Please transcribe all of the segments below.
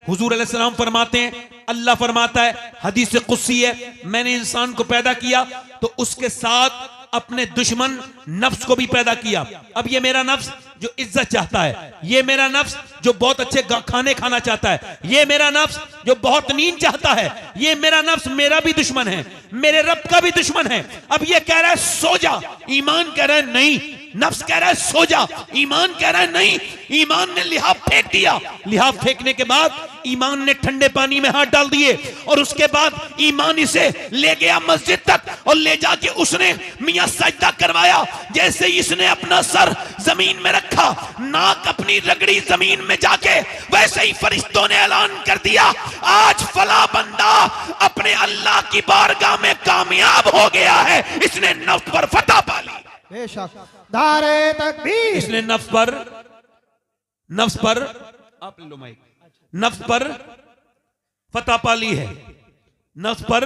हुजूर अलैहिस्सलाम फरमाते हैं, अल्लाह फरमाता है, हदीस कुदसी है, मैंने इंसान को पैदा किया तो उसके साथ अपने दुश्मन नफ्स को भी पैदा किया। अब ये मेरा नफ्स जो इज्जत चाहता है, ये मेरा नफ्स जो बहुत अच्छे खाने खाना चाहता है, ये मेरा नफ्स जो बहुत नींद चाहता है, ये मेरा नफ्स मेरा भी दुश्मन है, मेरे रब का भी दुश्मन है। अब ये कह रहा है सो जा, ईमान कह रहा है नहीं। नफ्स कह रहा है सो जा, ईमान कह रहा है नहीं। ईमान ने लिहाफ फेंक दिया। लिहाफ फेंकने के बाद ईमान ने ठंडे पानी में हाथ डाल दिए और उसके बाद ईमान इसे ले गया मस्जिद तक और ले जाके उसने मियां सजदा करवाया। जैसे इसने अपना सर जमीन में रखा, नाक अपनी रगड़ी जमीन में जाके, वैसे ही फरिश्तों ने ऐलान कर दिया, आज फला बंदा अपने अल्लाह की बारगाह में कामयाब हो गया है, इसने नफ्स पर फतह पा ली। बेशक नारे तकबीर। इसने नफ्स पर आप ले लो माइक, नफ्स पर फतह पा ली है, नफ्स पर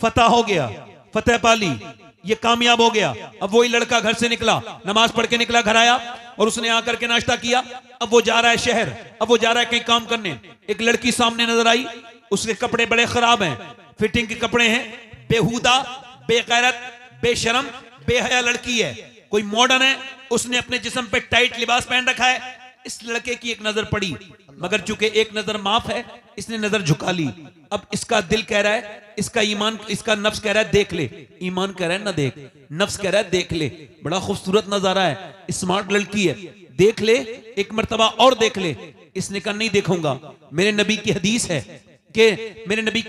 फतह हो गया, फतह पा ली, ये कामयाब हो गया। अब वही लड़का घर से निकला, नमाज पढ़ के निकला, घर आया और उसने आकर के नाश्ता किया। अब वो जा रहा है शहर, अब वो जा रहा है कहीं काम करने। एक लड़की सामने नजर आई, उसके कपड़े बड़े खराब हैं, फिटिंग के कपड़े हैं, बेहुदा, बेगैरत, बेशरम, बेहया लड़की है, कोई मॉडर्न है, उसने अपने जिस्म पे टाइट लिबास पहन रखा है। इस लड़के की एक नजर पड़ी, मगर चूंकि एक नजर माफ है, इसने नजर झुका ली। अब इसका दिल कह रहा है, इसका ईमान, इसका नफ्स कह रहा है देख ले, ईमान कह रहा है ना देख, नफ्स कह रहा है देख ले, बड़ा खूबसूरत नजारा है, स्मार्ट लड़की है, देख ले, एक मर्तबा और देख ले। इसने कहा नहीं देखूंगा। मेरे नबी की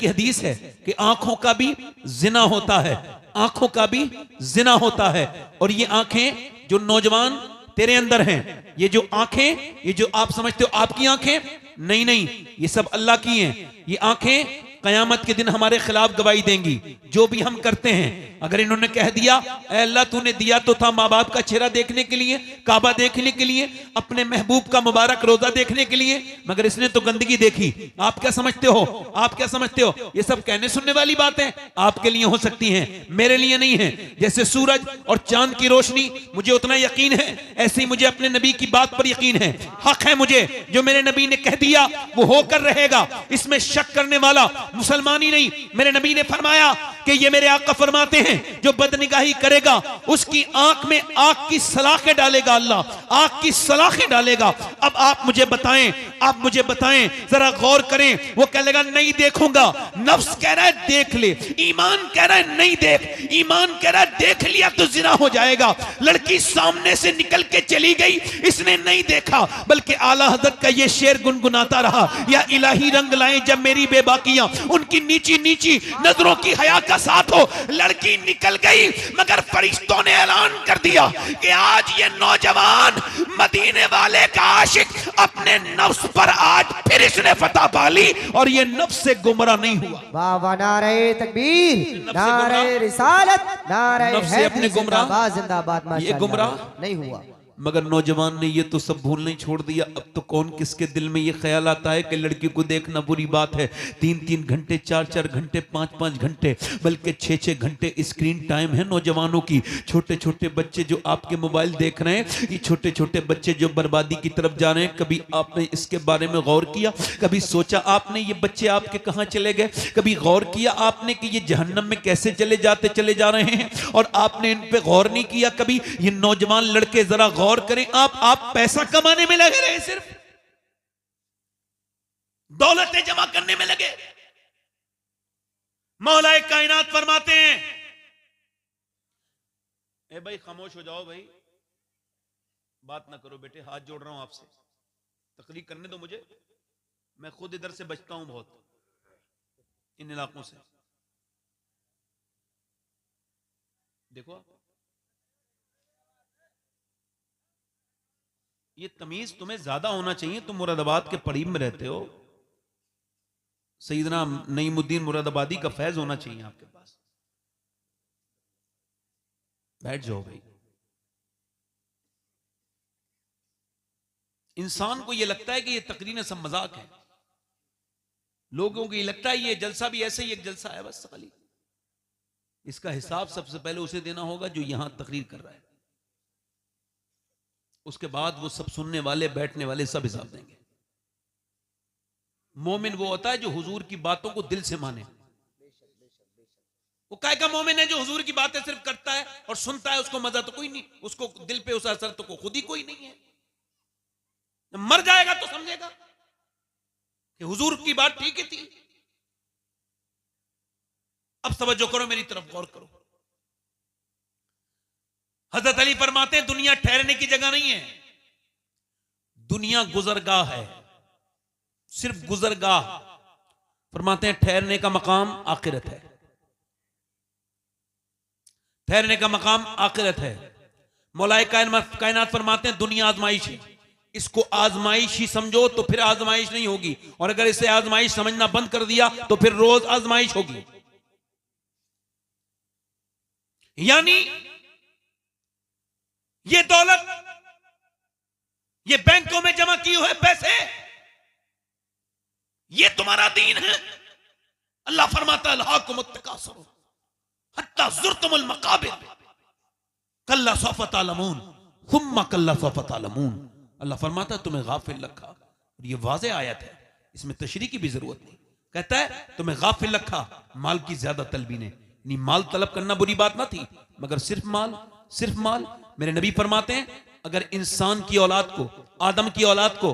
हदीस है कि आंखों का भी जिना होता है, आंखों का भी जिना होता है। और ये आंखें जो नौजवान तेरे अंदर हैं, ये जो आंखें, ये जो आप समझते हो आपकी आंखें, नहीं नहीं, ये सब अल्लाह की हैं। ये आंखें कयामत के दिन हमारे खिलाफ गवाही देंगी। जो भी हम करते हैं, अगर इन्होंने कह दिया ऐ अल्लाह तूने दिया तो था माँ बाप का चेहरा देखने के लिए, काबा देखने के लिए, अपने महबूब का मुबारक रोजा देखने के लिए, मगर इसने तो गंदगी देखी। आप क्या समझते हो, आप क्या समझते हो? ये सब कहने सुनने वाली बातें आपके लिए हो सकती हैं, मेरे लिए नहीं है। जैसे सूरज और चांद की रोशनी मुझे उतना यकीन है, ऐसे ही मुझे अपने नबी की बात पर यकीन है। हक है मुझे, जो मेरे नबी ने कह दिया वो होकर रहेगा, इसमें शक करने वाला मुसलमान ही नहीं। मेरे नबी ने फरमाया कि ये मेरे आका फरमाते हैं, जो बदनिगाही करेगा उसकी आंख में आग की सलाखें डालेगा अल्लाह, आग की सलाखें डालेगा। अब आप मुझे बताएं, जरा गौर करें। वो कह लेगा नहीं देखूंगा, नफ्स कह रहा है देख ले, ईमान कह रहा है नहीं देख, ईमान कह रहा है देख लिया तो जिना हो जाएगा। लड़की सामने से निकल के चली गई, इसने नहीं देखा, बल्कि आला हज़रत का ये शेर गुनगुनाता रहा, या इलाही रंग लाए जब मेरी बेबाकियां, उनकी नीची नीची नजरों की हया का साथ हो। लड़की निकल गई, मगर फरिश्तों ने ऐलान कर दिया कि आज ये नौजवान मदीने वाले का आशिक अपने नफ्स पर आज फिर इसने फतह पा ली और ये नफ्स से गुमराह नहीं हुआ। वाह वाह, नारे तकबीर, नारे रिसालत, नारे अपने गुमराह, जिंदाबाद, माशाअल्लाह, ये गुमराह नहीं हुआ। मगर नौजवान ने ये तो सब भूलना ही छोड़ दिया। अब तो कौन किसके दिल में ये ख्याल आता है कि लड़की को देखना बुरी बात है। 3-3 घंटे, 4-4 घंटे, 5-5 घंटे, बल्कि 6-6 घंटे स्क्रीन टाइम है नौजवानों की। छोटे छोटे बच्चे जो आपके मोबाइल देख रहे हैं, ये छोटे छोटे बच्चे जो बर्बादी की तरफ जा रहे हैं, कभी आपने इसके बारे में गौर किया? कभी सोचा आपने ये बच्चे आपके कहाँ चले गए? कभी गौर किया आपने कि ये जहन्नम में कैसे चले जा रहे हैं? और आपने इन पे गौर नहीं किया कभी? ये नौजवान लड़के जरा गौर करें, आप पैसा कमाने में लगे रहे, सिर्फ दौलतें जमा करने में लगे। मौलाए कायनात फरमाते हैं, ए भाई खामोश हो जाओ भाई, बात ना करो बेटे, हाथ जोड़ रहा हूं आपसे, तकरीर करने दो मुझे। मैं खुद इधर से बचता हूं बहुत, इन इलाकों से। देखो ये तमीज तुम्हें ज्यादा होना चाहिए, तुम मुरादाबाद के करीब में रहते हो, सईदना नईमुद्दीन मुरादाबादी का फैज होना चाहिए आपके पास। बैठ जाओ भाई। इंसान को यह लगता है कि ये तकरीरें सब मजाक है, लोगों को ये लगता है ये जलसा भी ऐसे ही एक जलसा है बस खाली। इसका हिसाब सबसे पहले उसे देना होगा जो यहां तकरीर कर रहा है, उसके बाद वो सब सुनने वाले, बैठने वाले सब हिसाब देंगे। मोमिन वो होता है जो हुजूर की बातों को दिल से माने। वो काय का मोमिन है जो हुजूर की बातें सिर्फ करता है और सुनता है, उसको मजा तो कोई नहीं, उसको दिल पे उसका असर तो खुद ही कोई नहीं है। मर जाएगा तो समझेगा कि हुजूर की बात ठीक ही थी। अब तवज्जो करो, मेरी तरफ गौर करो। हजरत अली फरमाते हैं दुनिया ठहरने की जगह नहीं है, दुनिया गुजरगाह है, सिर्फ गुजरगाह। फरमाते हैं ठहरने का मकाम आखिरत है, ठहरने का मकाम आखिरत है। मौलाए कायनात फरमाते हैं दुनिया आजमाइश है, इसको आजमाइश ही समझो तो फिर आजमाइश नहीं होगी, और अगर इसे आजमाइश समझना बंद कर दिया तो फिर रोज आजमाइश होगी। यानी ये दौलत, ये बैंकों में जमा किए हुए पैसे, ये तुम्हारा दीन है। अल्लाह फरमाता है अल्हाकुमुत तकासुर हत्ता ज़ुरतुमुल मकाबिर कल्ला सौफ़ा तालमून सुम्मा कल्ला सौफ़ा तालमून। अल्लाह फरमाता है तुम्हें गाफिल रखा, और ये वाज़ेह आयत है, इसमें तशरीह की भी जरूरत नहीं। कहता है तुम्हें गाफिल रखा माल की ज्यादा तलबी ने। नहीं, माल तलब करना बुरी बात ना थी, मगर सिर्फ माल, सिर्फ माल। मेरे नबी फरमाते हैं अगर इंसान की औलाद को, आदम की औलाद को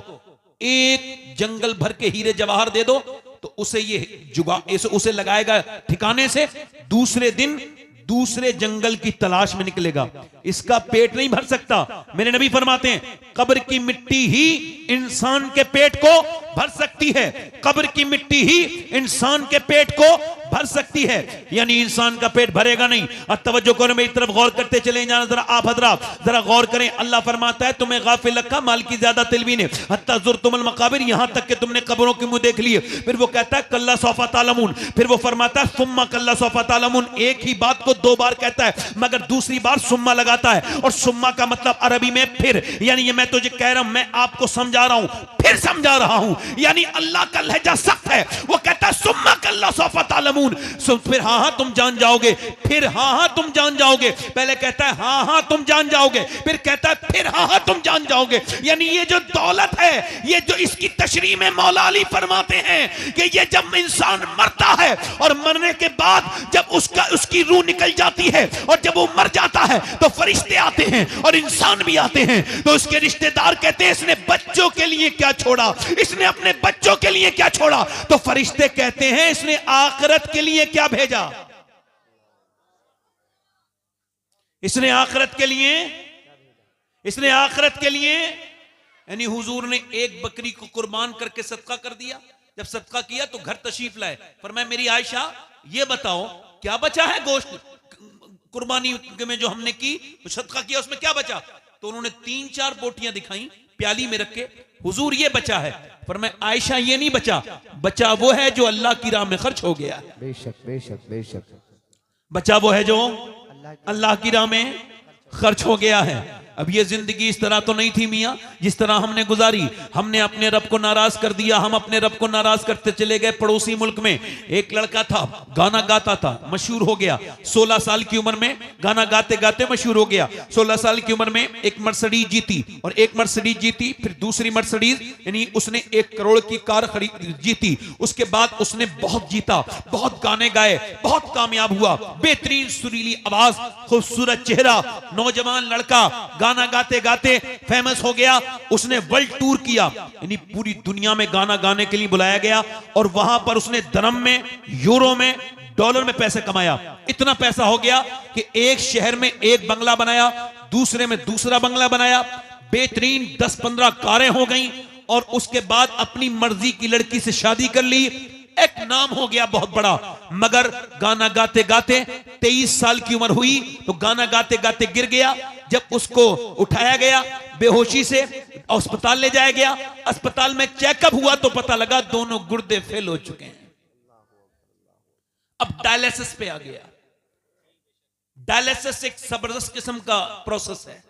एक जंगल भर के हीरे जवाहर दे दो तो उसे ये उसे लगाएगा ठिकाने से, दूसरे दिन दूसरे जंगल की तलाश में निकलेगा, इसका पेट नहीं भर सकता। मेरे नबी फरमाते हैं कब्र की मिट्टी ही इंसान के पेट को भर सकती है, कब्र की मिट्टी ही इंसान के पेट को भर सकती है, यानी इंसान का पेट भरेगा नहीं। और तवज्जो करो, मेरी तरफ गौर करते चले जाना जरा, आप हजरात जरा गौर करें। अल्लाह फरमाता है तुम्हें गाफिल रखा माल की ज्यादा तिलवी ने, हत्ता ज़ुरतुमुल मकाबिर, यहां तक कि तुमने कब्रों के मुंह देख लिए। फिर वो कहता है कल्ला सौफ़ा तालमून, फिर वो फरमाता है सुम्मा कल्ला सौफ़ा तालमून। एक ही बात को दो बार कहता है मगर दूसरी बार सुम्मा लगाता है, और सुम्मा का मतलब अरबी में फिर, यानी ये मैं तुझे कह रहा हूं, मैं आपको समझा रहा हूं, फिर समझा रहा हूं, यानी अल्लाह का लहजा सख्त है। वो कहता है सुम्मा कल्ला सौफ़ा तालमून, फिर हाँ हाँ तुम जान जाओगे, फिर हाँ हाँ तुम जान जाओगे। पहले कहता है हाँ हाँ तुम जान जाओगे, फिर कहता है फिर हाँ हाँ तुम जान जाओगे। यानी ये जो दौलत है, ये जो इसकी तशरीह में मौला अली फरमाते हैं कि ये जब इंसान मरता है और मरने के बाद जब उसकी रूह निकल जाती है और जब वो मर जाता है तो फरिश्ते आते हैं और इंसान भी आते हैं, तो उसके रिश्तेदार कहते हैं इसने बच्चों के लिए क्या छोड़ा, इसने अपने बच्चों के लिए क्या छोड़ा। तो फरिश्ते कहते हैं इसने आखिरत के लिए क्या भेजा, इसने आखिरत के लिए, इसने आखिरत के लिए। यानी हुजूर ने एक बकरी को कुर्बान करके सदका कर दिया। जब सदका किया तो घर तशरीफ लाए, फरमाया मेरी आयशा ये बताओ क्या बचा है गोश्त कुर्बानी में जो हमने की, तो सदका किया उसमें क्या बचा। तो उन्होंने 3-4 बोटियां दिखाई प्याली में रख के, हुजूर ये बचा है। फरमाया आयशा ये नहीं बचा, बचा वो है जो अल्लाह की राह में खर्च हो गया। बेशक बेशक बेशक, बचा वो है जो अल्लाह की राह में खर्च हो गया है। अब ये जिंदगी इस तरह तो नहीं थी मियाँ जिस तरह हमने गुजारी। हमने अपने रब को नाराज कर दिया, हम अपने रब को नाराज करते चले गए। पड़ोसी मुल्क में एक लड़का था, गाना गाता था, मशहूर हो गया। 16 साल की उम्र में गाना गाते गाते मशहूर हो गया। 16 साल की उम्र में एक मर्सिडीज जीती, और एक मर्सिडीज जीती, फिर दूसरी मर्सिडीज, यानी उसने 1 करोड़ की कार खरीद जीती। उसके बाद उसने बहुत जीता, बहुत गाने गाए, बहुत कामयाब हुआ। बेहतरीन सुरीली आवाज, खूबसूरत चेहरा, नौजवान लड़का, गाना गाते गाते फेमस हो गया। उसने वर्ल्ड टूर किया, यानी पूरी दुनिया में गाना गाने के लिए बुलाया गया, और वहां पर उसने दरम में, यूरो में, डॉलर में पैसे कमाया। इतना पैसा हो गया कि एक शहर में एक बंगला बनाया, दूसरे में दूसरा बंगला बनाया, बेहतरीन 10-15 कारें हो गई, और उसके बाद अपनी मर्जी की लड़की से शादी कर ली। एक नाम हो गया बहुत बड़ा। मगर गाना गाते गाते 23 साल की उम्र हुई तो गाना गाते गाते गिर गया। जब उसको उठाया गया बेहोशी से, अस्पताल ले जाया गया, अस्पताल में चेकअप हुआ तो पता लगा दोनों गुर्दे फेल हो चुके हैं। अब डायलिसिस पे आ गया। डायलिसिस एक जबरदस्त किस्म का प्रोसेस है,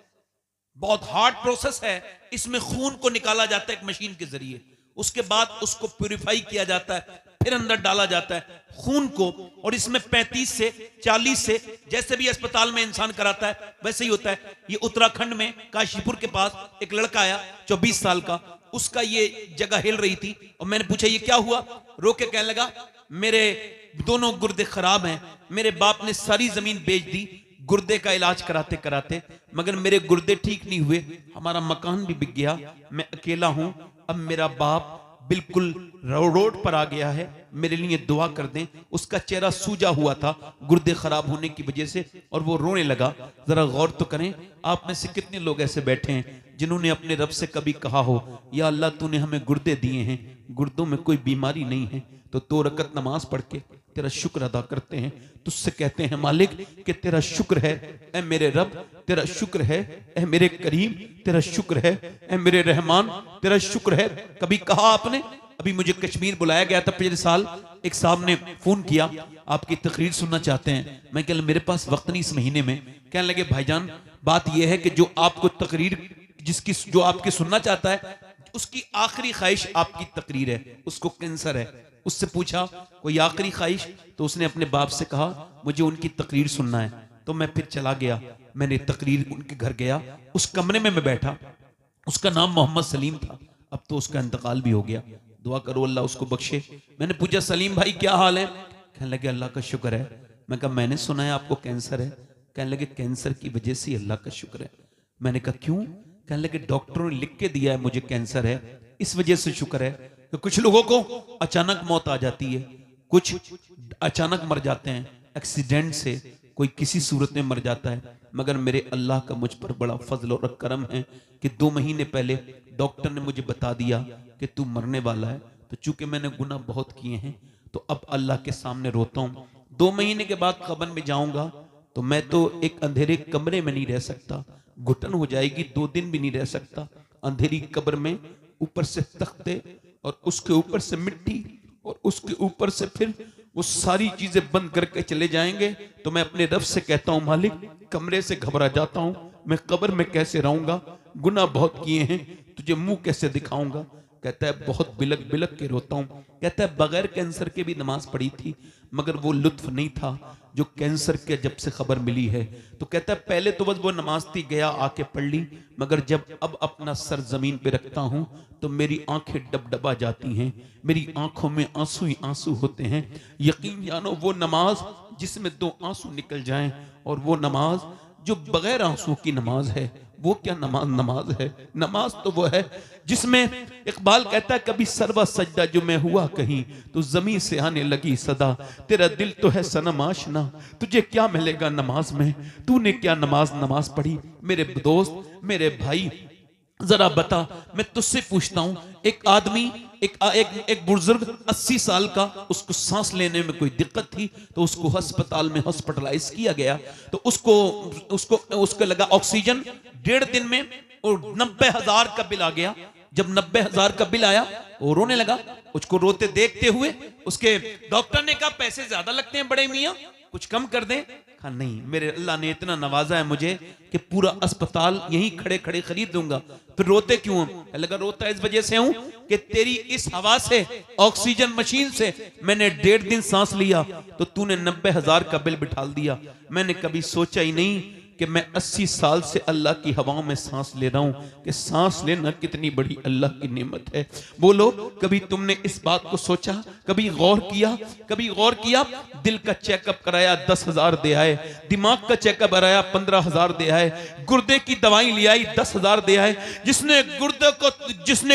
बहुत हार्ड प्रोसेस है। इसमें खून को निकाला जाता है एक मशीन के जरिए, उसके बाद उसको प्यूरिफाई किया जाता है, फिर अंदर डाला जाता है खून को, और इसमें 35 से 40 से, जैसे भी अस्पताल में इंसान कराता है वैसे ही होता है। ये उत्तराखंड में काशीपुर के पास एक लड़का आया 24 साल का, उसका ये जगह हिल रही थी और मैंने पूछा ये क्या हुआ? रो के कहने लगा मेरे दोनों गुर्दे खराब हैं, मेरे बाप ने सारी जमीन बेच दी गुर्दे का इलाज कराते कराते, मगर मेरे गुर्दे ठीक नहीं हुए, हमारा मकान भी बिक गया, मैं अकेला हूं, अब मेरा बाप बिल्कुल रोड पर आ गया है, मेरे लिए दुआ कर दें। उसका चेहरा सूजा हुआ था गुर्दे खराब होने की वजह से और वो रोने लगा। जरा गौर तो करें, आप में से कितने लोग ऐसे बैठे हैं जिन्होंने अपने रब से कभी कहा हो या अल्लाह तूने हमें गुर्दे दिए हैं, गुर्दों में कोई बीमारी नहीं है, तो 2 रकत नमाज पढ़ के तेरा शुक्र अदा करते हैं, तुझसे कहते हैं मालिक कि तेरा शुक्र है ऐ मेरे रब, तेरा शुक्र है ऐ मेरे करीम, तेरा शुक्र है ऐ मेरे रहमान, तेरा शुक्र है। कभी कहा आपने? अभी मुझे कश्मीर बुलाया गया था पिछले साल, एक साहब ने फोन किया आपकी तकरीर सुनना चाहते हैं। मैं कह मेरे पास वक्त नहीं इस महीने में। कहने लगे भाईजान बात यह है कि जो आपको तकरीर जिसकी जो आपकी सुनना चाहता है उसकी आखिरी ख्वाहिश आपकी तकरीर है, उसको कैंसर है। उससे पूछा कोई आखिरी ख्वाहिश, तो उसने अपने बाप से कहा मुझे उनकी तकरीर सुनना है। तो मैं फिर चला गया, मैंने तकरीर उनके घर गया, उस कमरे में मैं बैठा, उसका नाम मोहम्मद सलीम था, अब तो उसका इंतकाल भी हो गया, दुआ करो अल्लाह उसको बख्शे। मैंने पूछा सलीम भाई क्या हाल है? कहने लगे अल्लाह का शुक्र है। मैं कहा मैंने सुना है आपको कैंसर है। कहने लगे कैंसर की वजह से अल्लाह का शुक्र है। मैंने कहा क्यों? कहने लगे डॉक्टरों ने लिख के दिया है मुझे कैंसर है, इस वजह से शुक्र है। तो कुछ लोगों को अचानक मौत आ जाती है, कुछ अचानक मर जाते हैं एक्सीडेंट से, कोई किसी सूरत में मर जाता है, मगर मेरे अल्लाह का मुझ पर बड़ा फजल और करम है कि 2 महीने पहले डॉक्टर ने मुझे बता दिया कि तू मरने वाला है। तो चूंकि मैंने गुनाह बहुत किए हैं तो अब अल्लाह के सामने रोता हूं। 2 महीने के बाद कब्र में जाऊंगा तो मैं तो एक अंधेरे कमरे में नहीं रह सकता, घुटन हो जाएगी, 2 दिन भी नहीं रह सकता। अंधेरी कब्र में ऊपर से तख्ते और उसके ऊपर से मिट्टी और उसके ऊपर से फिर वो सारी चीजें बंद करके चले जाएंगे। तो मैं अपने रब से कहता हूं मालिक कमरे से घबरा जाता हूं, मैं कब्र में कैसे रहूंगा, गुनाह बहुत किए हैं, तुझे मुंह कैसे दिखाऊंगा। कहता है बहुत बिलक बिलक के रोता हूं। कहता है बगैर कैंसर के भी नमाज पढ़ी थी मगर वो लुत्फ नहीं था जो कैंसर के जब से खबर मिली है। तो कहता है पहले तो बस वो नमाज थी गया आके पढ़ ली, मगर जब अब अपना सर जमीन पे रखता हूं तो मेरी आंखें डबडबा जाती हैं, मेरी आंखों में आंसू ही आंसू होते हैं। यकीन जानो वो नमाज जिसमें 2 आंसू निकल जाएं और वो नमाज जो बगैर आंसू की नमाज है वो क्या नमाज है। नमाज तो वो है जिसमें इकबाल कहता है कभी सरवा सजदा जो मैं हुआ कहीं तो जमीन से आने लगी सदा, तेरा दिल तो है सनम आशना, तुझे क्या मिलेगा नमाज में, तूने क्या नमाज पढ़ी। मेरे दोस्त मेरे भाई जरा बता, मैं तुझसे पूछता हूं, एक आदमी एक बुजुर्ग 80 साल का, उसको सांस लेने में कोई दिक्कत थी तो उसको अस्पताल में हॉस्पिटलाइज किया गया। तो उसको लगा ऑक्सीजन, 1.5 दिन में और 90,000 का बिल आ गया। जब 90,000 का बिल आया वो रोने लगा। उसको रोते देखते हुए उसके डॉक्टर ने कहा पैसे ज्यादा लगते हैं बड़े मियां, कुछ कम कर दें। कहा नहीं, मेरे अल्लाह ने इतना नवाजा है मुझे कि पूरा अस्पताल यहीं खड़े खड़े खरीद दूंगा। फिर रोते क्यों हूं? लगा रोता इस वजह से हूं कि तेरी इस हवा से, ऑक्सीजन मशीन से मैंने 1.5 दिन सांस लिया तो तूने 90,000 का बिल बिठाल दिया। मैंने कभी सोचा ही नहीं कि मैं 80 साल से अल्लाह की हवाओं में सांस ले रहा हूं कि सांस लेना कितनी बड़ी अल्लाह की नेमत है। बोलो कभी तुमने इस बात को सोचा, कभी गौर किया? दिल का चेकअप कराया 10,000 दे आए, दिमाग का चेकअप कराया 15,000 दे आए, गुर्दे की दवाई ले आई 10,000 दे आए। जिसने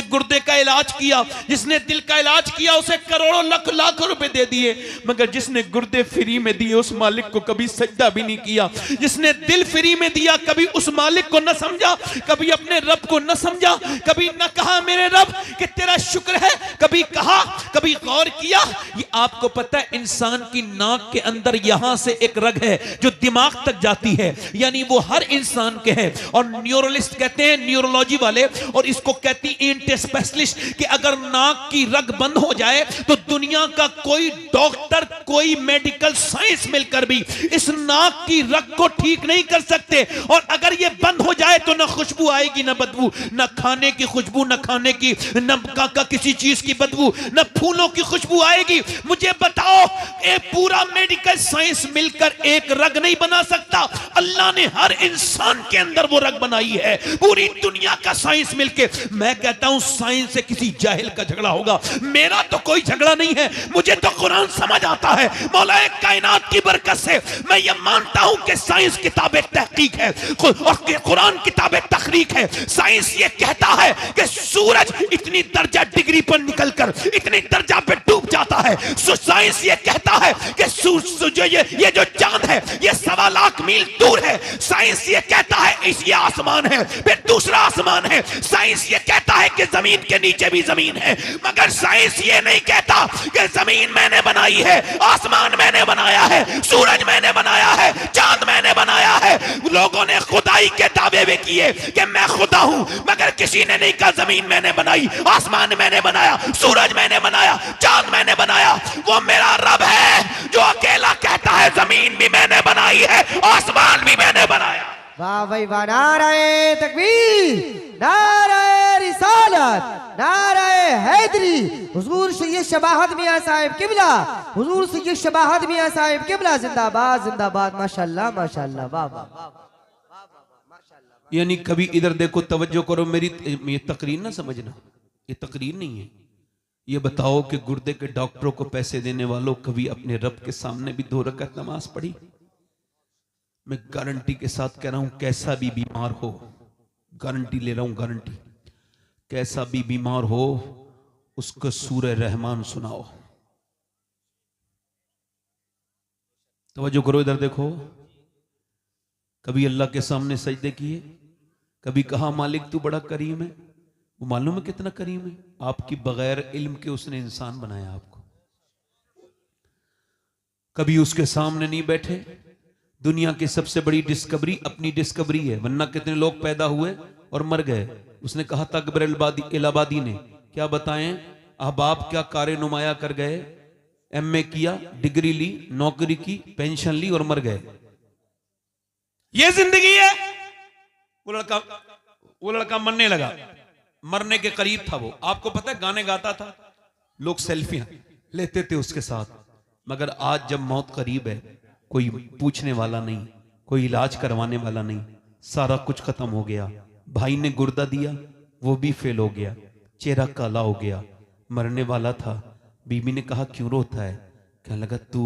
गुर्दे का इलाज किया, जिसने दिल का इलाज किया उसे करोड़ों लाख रुपए दे दिए, मगर जिसने गुर्दे फ्री में दिए उस मालिक को कभी सजदा भी नहीं किया। जिसने दिल फ्री में दिया कभी उस मालिक को न समझा, कभी अपने रब को न समझा, कभी न कहा मेरे रब कि तेरा शुक्र है, कभी कहा, कभी गौर किया। ये आपको पता है इंसान की नाक के अंदर यहां से एक रग है जो दिमाग तक जाती है, यानी वो हर इंसान के है। और न्यूरोलिस्ट कहते हैं, न्यूरोलॉजी वाले, और इसको कहती ईएनटी स्पेशलिस्ट, कि अगर नाक की रग बंद हो जाए तो दुनिया का कोई डॉक्टर, कोई मेडिकल साइंस मिलकर भी इस नाक की रग को ठीक नहीं कर सकते। और अगर ये बंद हो जाए तो ना खुशबू आएगी, ना बदबू, ना खाने की खुशबू, ना खाने की, ना किसी चीज की बदबू, ना फूलों की खुशबू आएगी। मुझे बताओ, एक पूरा मेडिकल साइंस मिलकर एक रग नहीं बना सकता। अल्लाह ने हर इंसान के अंदर वो रग बनाई है, पूरी दुनिया का साइंस मिलके। मैं कहता हूं साइंस से किसी जाहिल का झगड़ा होगा, मेरा तो कोई झगड़ा नहीं है। मुझे तो कुरान समझ आता है। मौला कायनात की बरकत से मैं ये मानता हूं कि साइंस किताबें तहकीक है और कुरान किताबें तखरीक है। साइंस ये कहता है कि सूरज इतनी दर्जा डिग्री पर निकलकर इतनी दर्जा पे डूब जाता है। साइंस ये कहता है कि ये जो चांद है ये 1.25 लाख मील दूर है। साइंस ये कहता है इस ये आसमान है, फिर दूसरा आसमान है। साइंस ये कहता है कि जमीन के नीचे भी जमीन है, मगर साइंस ये नहीं कहता कि जमीन मैंने बनाई है, आसमान मैंने बनाया है, सूरज मैंने बनाया है, चांद मैंने बनाया है। लोगों ने खुदाई के दावे भी किए कि मैं खुदा हूं, मगर किसी ने नहीं कहा जमीन मैंने बनाई, आसमान मैंने बनाया, सूरज मैंने बनाया, चांद मैंने बनाया। वो मेरा रब है जो अकेला कहता है जमीन भी मैंने बनाई है, आसमान भी मैंने बनाया। वाह भाई वाह, नारे तकबीर, नारे रिसालत, नारे हैदरी। हुजूर सैयद शबाहत मियां साहिब किबला, हुजूर सैयद शबाहत मियां साहिब किबला जिंदाबाद जिंदाबाद। माशाल्लाह माशाल्लाह, वाह वाह। यानी कभी इधर देखो, तवज्जो करो, मेरी ये तकरीर ना समझना, ये तकरीर नहीं है। ये बताओ कि गुर्दे के डॉक्टरों को पैसे देने वालों, कभी अपने रब के सामने भी 2 रकात नमाज पढ़ी? मैं गारंटी के साथ कह रहा हूं, कैसा भी बीमार हो, गारंटी ले रहा हूं, गारंटी, कैसा भी बीमार हो उसको सूरह रहमान सुनाओ। तवज्जो करो, इधर देखो। कभी अल्लाह के सामने सजदे किए, कभी कहा मालिक तू बड़ा करीम है। वो मालूम है कितना करीम है? आपकी बगैर इल्म के उसने इंसान बनाया आपको। कभी उसके सामने नहीं बैठे। दुनिया की सबसे बड़ी डिस्कवरी अपनी डिस्कवरी है, वरना कितने लोग पैदा हुए और मर गए। उसने कहा था अकबर इलाहाबादी ने, क्या बताएं अहबाब क्या कारे नुमाया कर गए, एमए किया, डिग्री ली, नौकरी की, पेंशन ली और मर गए। ये जिंदगी है। वो लड़का मरने लगा, मरने के करीब था वो। आपको पता है गाने गाता था, लोग सेल्फियां लेते थे उसके साथ। मगर आज जब मौत करीब है, कोई पूछने वाला नहीं, कोई इलाज करवाने वाला नहीं, सारा कुछ खत्म हो गया। भाई ने गुर्दा दिया, वो भी फेल हो गया, चेहरा काला हो गया, मरने वाला था। बीबी ने कहा क्यों रोता है? कहने लगा तू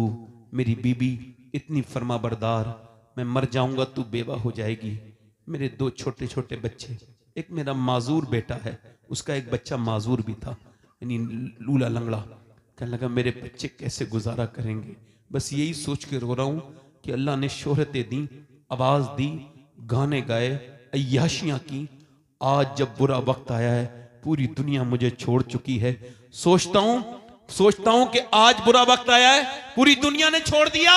मेरी बीबी इतनी फर्माबरदार, मैं मर जाऊंगा तू बेवा हो जाएगी। मेरे 2 छोटे छोटे बच्चे, एक मेरा माजूर बेटा है, उसका एक बच्चा माजूर भी था, यानी लूला लंगड़ा। कहने लगा मेरे बच्चे कैसे गुजारा करेंगे? बस यही सोच के रो रहा हूं कि अल्लाह ने शोहरतें दी, आवाज दी, गाने गाए, अय्याशियां की। आज जब बुरा वक्त आया है, पूरी दुनिया मुझे छोड़ चुकी है। सोचता हूं कि आज बुरा वक्त आया है, पूरी दुनिया ने छोड़ दिया,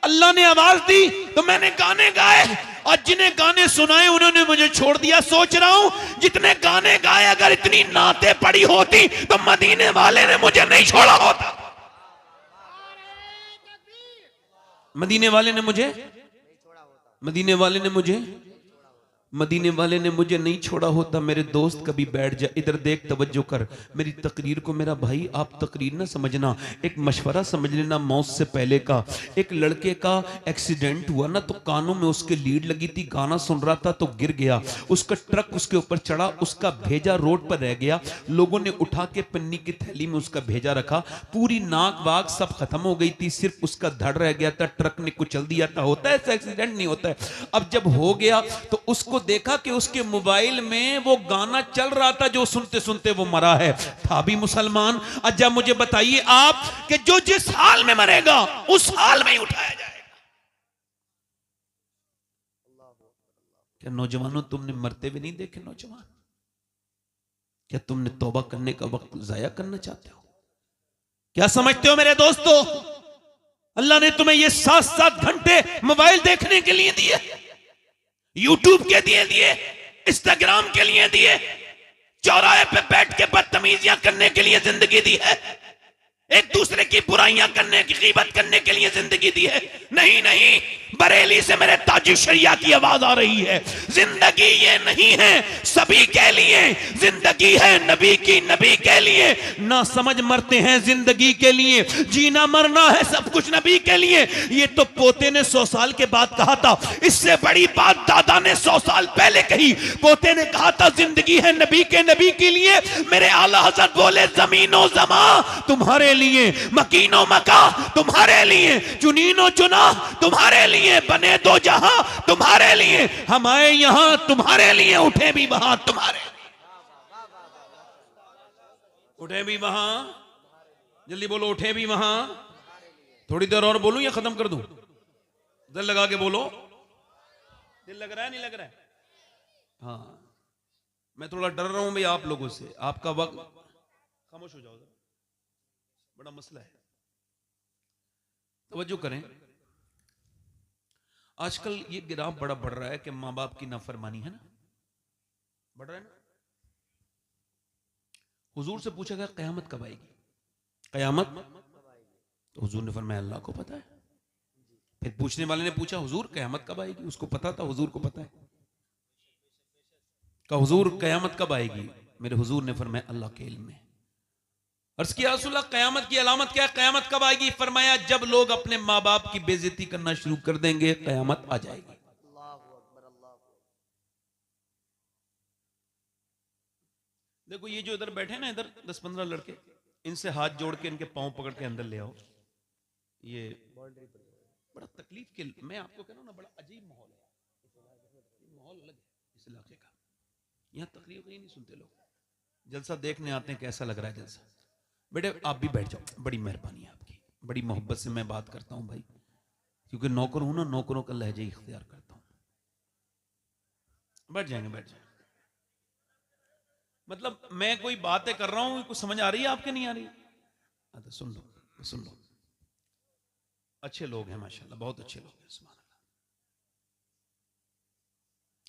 अल्लाह ने आवाज दी तो मैंने गाने गाए, और जिन्हें गाने सुनाए उन्होंने मुझे छोड़ दिया। सोच रहा हूं जितने गाने गाए, अगर इतनी नाते पड़ी होती तो मदीने वाले ने मुझे नहीं छोड़ा होता। मदीने वाले ने मुझे नहीं छोड़ा होता। मेरे दोस्त कभी बैठ जा, इधर देख, तवज्जो कर मेरी तकरीर को। मेरा भाई आप तकरीर ना समझना, एक मशवरा समझ लेना मौत से पहले का। एक लड़के का एक्सीडेंट हुआ ना, तो कानों में उसके लीड लगी थी, गाना सुन रहा था तो गिर गया, उसका ट्रक उसके ऊपर चढ़ा, उसका भेजा रोड पर रह गया। लोगों ने उठा के पन्नी की थैली में उसका भेजा रखा, पूरी नाक वाक सब खत्म हो गई थी, सिर्फ उसका धड़ रह गया था, ट्रक ने कुचल दिया था। होता है ऐसा एक्सीडेंट? नहीं होता है। अब जब हो गया तो उसको देखा कि उसके मोबाइल में वो गाना चल रहा था, जो सुनते सुनते वो मरा है, था भी मुसलमान। अच्छा मुझे बताइए आप कि जो जिस हाल में मरेगा उस हाल में ही उठाया जाएगा। क्या नौजवानों तुमने मरते भी नहीं देखे नौजवान? क्या तुमने तौबा करने का वक्त जाया करना चाहते हो? क्या समझते हो मेरे दोस्तों, अल्लाह ने तुम्हें ये 7-7 घंटे मोबाइल देखने के लिए दिए, यूट्यूब के दिए, इंस्टाग्राम के लिए दिए, चौराहे पे बैठ के बदतमीजियां करने के लिए जिंदगी दी है। एक दूसरे की बुराइयां करने की, गीबत करने के लिए जिंदगी दी है? नहीं नहीं, बरेली से मेरे ताजी शरिया की आवाज आ रही है। जिंदगी ये नहीं है सभी के लिए, जिंदगी है नबी की, नबी के लिए। ना समझ मरते हैं जिंदगी के लिए, जीना मरना है सब कुछ नबी के लिए। ये तो पोते ने 100 साल के बाद कहा था, इससे बड़ी बात दादा ने 100 साल पहले कही। पोते ने कहा था जिंदगी है नबी के, नबी के लिए। मेरे आला हज़रत बोले जमीनो जमा तुम्हारे लिए, मकीनो मका तुम्हारे लिए, चुनीनो चुना तुम्हारे लिए, बने दो जहां तुम्हारे लिए, हम आए यहां तुम्हारे लिए, उठे भी वहां तुम्हारे, उठे भी वहां। जल्दी बोलो, उठे भी वहां। थोड़ी देर और बोलूं या खत्म कर दूं? दिल लगा के बोलो। दिल लग रहा है नहीं लग रहा है? हाँ, मैं थोड़ा डर रहा हूं भाई आप लोगों से। आपका वक्त, खामोश हो जाओ, बड़ा मसला है, तवज्जो करें। आजकल ये गिराफ बड़ा बढ़ रहा है कि मां बाप की नाफरमानी है ना, बढ़ रहा है ना। हुजूर से पूछा गया कयामत कब आएगी? कयामत? तो हुजूर ने फरमाया अल्लाह को पता है। फिर पूछने वाले ने पूछा हुजूर कयामत कब आएगी? उसको पता था, हुजूर को पता है। कहा हुजूर कयामत कब आएगी? मेरे हुजूर ने फरमाया अल्लाह के इल्म में। अर्ज़ किया रसूलल्लाह कयामत की अलामत क्या है? कयामत कब आएगी? फरमाया जब लोग अपने माँ बाप की बेइज्जती करना शुरू कर देंगे, कयामत आ जाएगी। देखो ये जो इधर बैठे ना, इधर 10-15 लड़के, इनसे हाथ जोड़ के इनके पांव पकड़ के अंदर ले आओ। ये बड़ा तकलीफ के, मैं आपको कह रहा हूं ना, बड़ा अजीब माहौल है। माहौल अलग है इस इलाके का। यहाँ तकलीफ नहीं सुनते लोग, जलसा देखने आते हैं कैसा लग रहा है जलसा। बेटे आप भी बैठ जाओ, बड़ी मेहरबानी है आपकी, बड़ी मोहब्बत से मैं बात करता हूं भाई, क्योंकि नौकर हूं ना, नौकरों का लहजा इख्तियार करता हूं। बैठ जाएंगे, बैठ जाएंगे। मतलब मैं कोई बातें कर रहा हूं, कुछ समझ आ रही है आपके? नहीं आ रही? तो सुन लो, सुन लो। अच्छे लोग हैं माशाल्लाह, बहुत अच्छे लोग हैं, सुभान अल्लाह।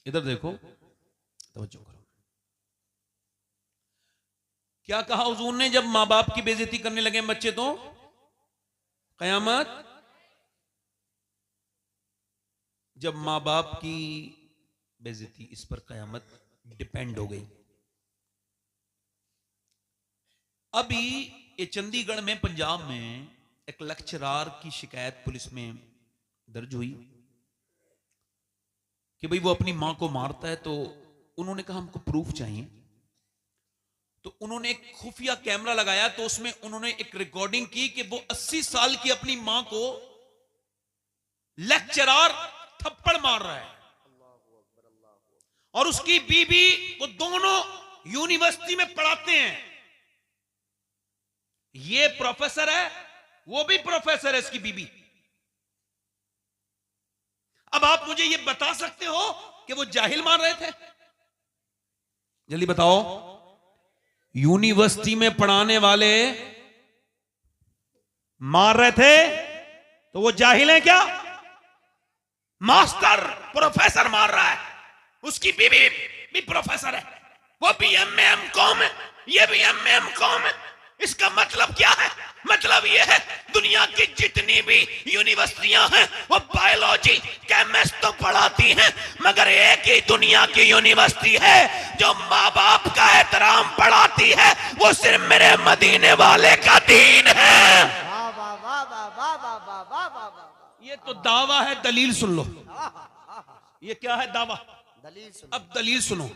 इधर देखो, तवज्जो करो। क्या कहा हुजूर ने जब मां बाप की बेइज्जती करने लगे बच्चे तो कयामत? जब मां बाप की बेइज्जती, इस पर कयामत डिपेंड हो गई। अभी ये चंडीगढ़ में, पंजाब में एक लेक्चरार की शिकायत पुलिस में दर्ज हुई कि भाई वो अपनी मां को मारता है। तो उन्होंने कहा हमको प्रूफ चाहिए। तो उन्होंने एक खुफिया कैमरा लगाया, तो उसमें उन्होंने एक रिकॉर्डिंग की कि वो 80 साल की अपनी मां को लेक्चरार थप्पड़ मार रहा है, और उसकी बीबी, वो दोनों यूनिवर्सिटी में पढ़ाते हैं। ये प्रोफेसर है, वो भी प्रोफेसर है, इसकी बीबी। अब आप मुझे ये बता सकते हो कि वो जाहिल मार रहे थे? जल्दी बताओ। यूनिवर्सिटी में पढ़ाने वाले मार रहे थे तो वो जाहिल है क्या? मास्टर, प्रोफेसर मार रहा है, उसकी बीबी भी प्रोफेसर है, वो भी एमए एमकॉम है, ये भी एमए एमकॉम है। इसका मतलब क्या है? मतलब यह है दुनिया की जितनी भी यूनिवर्सिटियां हैं वो बायोलॉजी, केमिस्ट तो पढ़ाती हैं, मगर एक ही दुनिया की यूनिवर्सिटी है जो माँ बाप का एहतराम पढ़ाती है, वो सिर्फ मेरे मदीने वाले का दीन है। ये तो दावा है, दलील सुन लो। ये क्या है? दावा, दलील सुनो। अब दलील सुनो।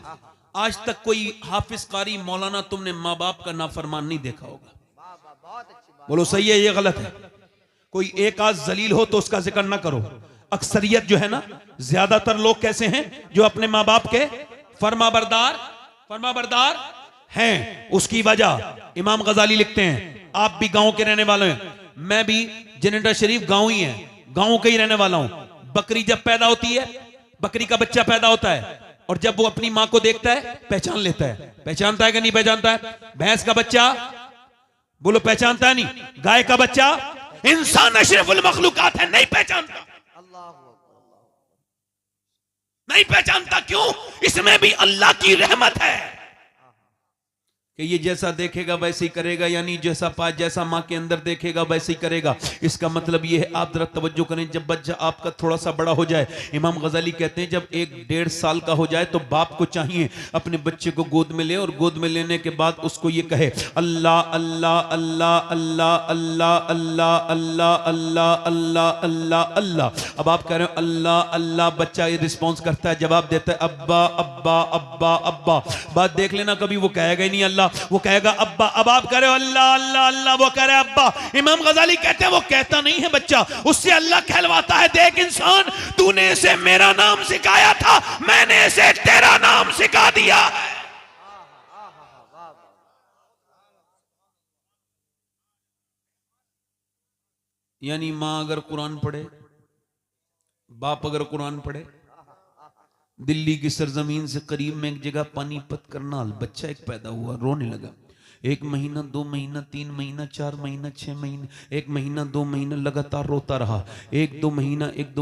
आज तक कोई हाफिज कारी मौलाना तुमने माँ बाप का नाफरमान नहीं देखा होगा। बोलो सही है, ये गलत है? कोई एक आध जलील हो तो उसका जिक्र ना करो। अक्सरियत जो है ना, ज्यादातर लोग कैसे हैं जो अपने माँ बाप के फरमाबरदार हैं। उसकी वजह इमाम गजाली लिखते हैं, आप भी गांव के रहने वाले हैं, मैं भी जनरेटर शरीफ गांव ही है, गांव के ही रहने वाला हूं। बकरी जब पैदा होती है, बकरी का बच्चा पैदा होता है, और जब वो अपनी मां को देखता है पहचान लेता है। पहचानता है कि नहीं पहचानता है? भैंस का बच्चा, बोलो पहचानता है नहीं? गाय का बच्चा, इंसान अशरफुल मखलूकात है, नहीं पहचानता। नहीं पहचानता क्यों? इसमें भी अल्लाह की रहमत है। कि ये जैसा देखेगा वैसे ही करेगा, यानी जैसा माँ के अंदर देखेगा वैसे ही करेगा। इसका मतलब ये है, आप जरा तवज्जो करें, जब बच्चा आपका थोड़ा सा बड़ा हो जाए, इमाम गजाली कहते हैं जब 1-1.5 साल का हो जाए तो बाप को चाहिए अपने बच्चे को गोद में ले, और गोद में लेने के बाद उसको ये कहे अल्लाह अल्लाह अल्लाह अल्लाह अल्लाह अल्लाह अल्लाह अल्लाह अल्लाह अल्लाह अल्लाह। अब आप कह रहे हो अल्लाह अल्लाह, बच्चा ये रिस्पॉन्स करता है, जवाब देता है अब्बा अब्बा अब्बा अब्बा। बात देख लेना, कभी वो कहेगा ही नहीं अल्लाह, वो कहेगा अब्बा। अब आप कह रहे हो अल्लाह अल्लाह अल्लाह, वो कह रहे अब्बा। इमाम गजाली कहते हैं वो कहता नहीं है बच्चा, उससे अल्लाह कहलवाता है, देख इंसान, तूने इसे मेरा नाम सिखाया था, मैंने इसे तेरा नाम सिखा दिया है। यानी मां अगर कुरान पढ़े, बाप अगर कुरान पढ़े, दिल्ली की सरजमीन से करीब में एक जगह पानीपत करनाल, बच्चा एक पैदा हुआ, रोने लगा। 1 महीना 2 महीना 3 महीना 4 महीना 6 महीने, 1 महीना 2 महीना लगातार रोता रहा। 1-2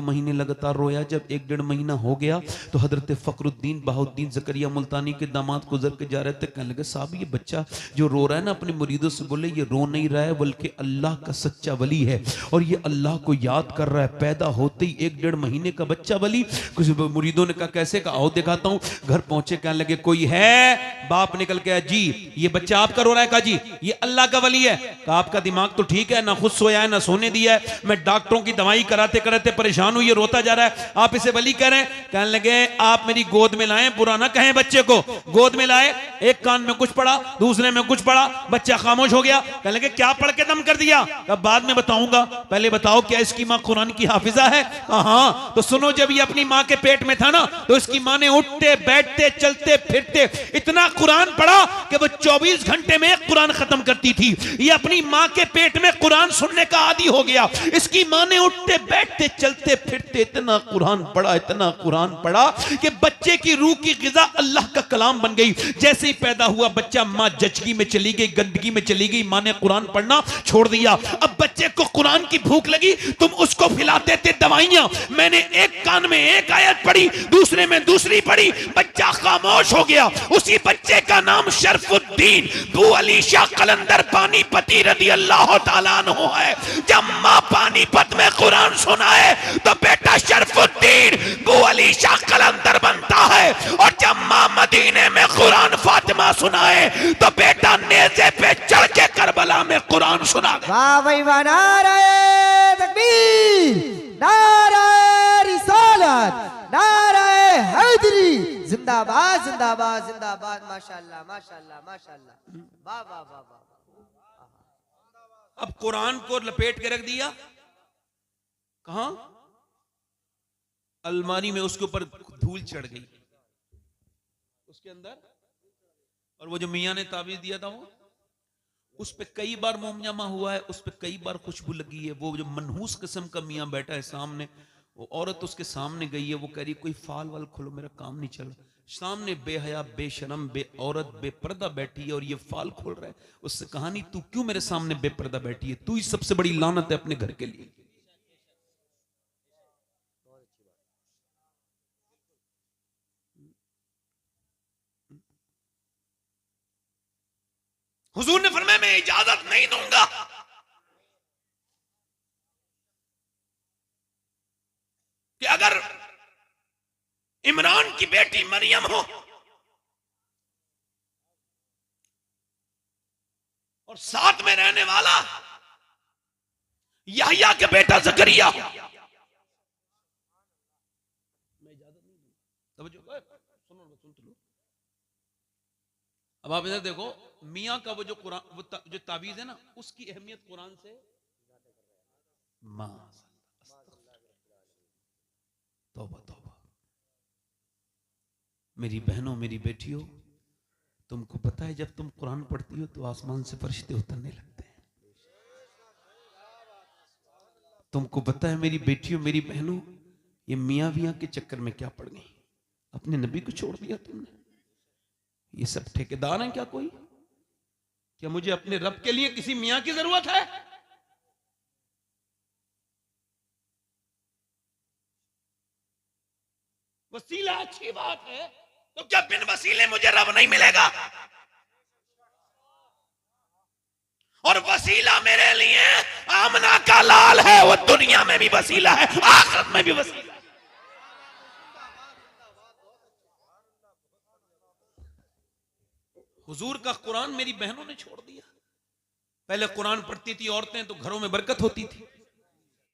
महीने लगातार रोया। जब 1-1.5 महीना हो गया तो हजरत फखरुद्दीन बहाउद्दीन जकरिया मुल्तानी के दामाद गुजर के जा रहे थे, कहने लगे साहब ये बच्चा जो रो रहा है ना, अपने मुरीदों से बोले ये रो नहीं रहा है, बल्कि अल्लाह का सच्चा वली है और ये अल्लाह को याद कर रहा है। पैदा होते ही 1-1.5 महीने का बच्चा वली। कुछ मुरीदों ने कहा कैसे? कहा आओ दिखाता हूं। घर पहुंचे, कहने लगे कोई है? बाप निकल के आया, जी ये बच्चा आपका रो रहा है। कहा जी ये अल्लाह का वली है। कहा आपका दिमाग तो ठीक है, ना खुद सोया है ना सोने दिया है, मैं डॉक्टरों की दवाई कराते कराते परेशान हूं, ये रोता जा रहा है, आप इसे वली कह रहे हैं। कहने लगे आप मेरी गोद में लाएं, बुरा ना कहें बच्चे को। गोद में लाए, एक कान में कुछ पढ़ा, दूसरे में कुछ पढ़ा, बच्चा खामोश हो गया। कहने लगे क्या पढ़ के दम कर दिया? कहा बाद में बताऊंगा, पहले बताओ क्या इसकी मां कुरान की हाफिजा है? हाँ। तो सुनो, जब ये अपनी मां के पेट में था ना, तो इसकी मां ने उठते बैठते चलते फिरते इतना कुरान पढ़ा कि वो 24 घंटे में एक कुरान खत्म करती थी। ये अपनी मां के पेट में कुरान सुनने का आदी हो गया। इसकी मां ने उठते बैठते चलते फिरते इतना कुरान पढ़ा कि बच्चे की रूह की गिजा अल्लाह का कलाम बन गई। जैसे ही पैदा हुआ बच्चा, मां जचगी में चली गई, गंदगी में चली गई, मां ने कुरान पढ़ना छोड़ दिया। अब बच्चे को कुरान की भूख लगी, तुम उसको खिलाते थे दवाइयां। मैंने एक कान में एक आयत पढ़ी, दूसरे में दूसरी पढ़ी, बच्चा खामोश हो गया। उसी बच्चे का नाम शरफुद्दीन बू अली शाह कलंदर पानीपती रदी अल्लाह ताला अन्हु है। जब मां पानीपत में कुरान सुनाए तो बेटा शरफुद्दीन बू अली शाह कलंदर बनता है, और जब मां मदीने में कुरान फातिमा सुनाए तो बेटा नेज़े पे चढ़ के करबला में कुरान सुना दे। वाह भाई वाह, नारे तकबीर, नारे रिसालत, नारे हैदरी, जिंदाबाद जिंदाबाद जिंदाबाद। माशाअल्लाह माशाअल्लाह माशाअल्लाह, वाह वाह वाह वाह। अब कुरान को लपेट के रख दिया कहां? अलमारी में। उसके ऊपर धूल चढ़ गई उसके अंदर, और वो जो मियां ने ताबीज दिया था वो उस पे कई बार मोमजामा हुआ है, उस पे कई बार खुशबू लगी है। वो जो मनहूस किस्म का मियां बैठा है सामने, वो औरत उसके सामने गई है, वो कह रही कोई फाल वाल खोलो, मेरा काम नहीं चल रहा। सामने बेहया बेशरम बे औरत बेपर्दा बैठी है और ये फाल खोल रहा है। उससे कहा नहीं तू क्यों मेरे सामने बेपर्दा बैठी है, तू ही सबसे बड़ी लानत है अपने घर के लिए। हुजूर ने फरमाया मैं इजाजत नहीं दूंगा कि अगर इमरान की बेटी मरियम हो और साथ में रहने वाला याह्या के बेटा जकरिया हो, मैं इजाजत नहीं दूंगा। सुन लो। अब आप इधर देखो, मियां का वो जो कुरान, वो जो ताबीज है ना, उसकी अहमियत कुरान से तौबा तौबा। मेरी बहनों मेरी बेटियों, तुमको पता है जब तुम कुरान पढ़ती हो तो आसमान से फरिश्ते उतरने लगते हैं। तुमको पता है मेरी बेटियों मेरी बहनों, ये मियां वियां के चक्कर में क्या पड़ गई? अपने नबी को छोड़ दिया तुमने। ये सब ठेकेदार हैं क्या कोई? क्या मुझे अपने रब के लिए किसी मियां की जरूरत है? वसीला अच्छी बात है, तो क्या बिन वसीले मुझे रब नहीं मिलेगा? और वसीला मेरे लिए आमना का लाल है, वो दुनिया में भी वसीला है, आखिरत में भी वसीला है। हुजूर का कुरान मेरी बहनों ने छोड़ दिया। पहले कुरान पढ़ती थी औरतें तो घरों में बरकत होती थी।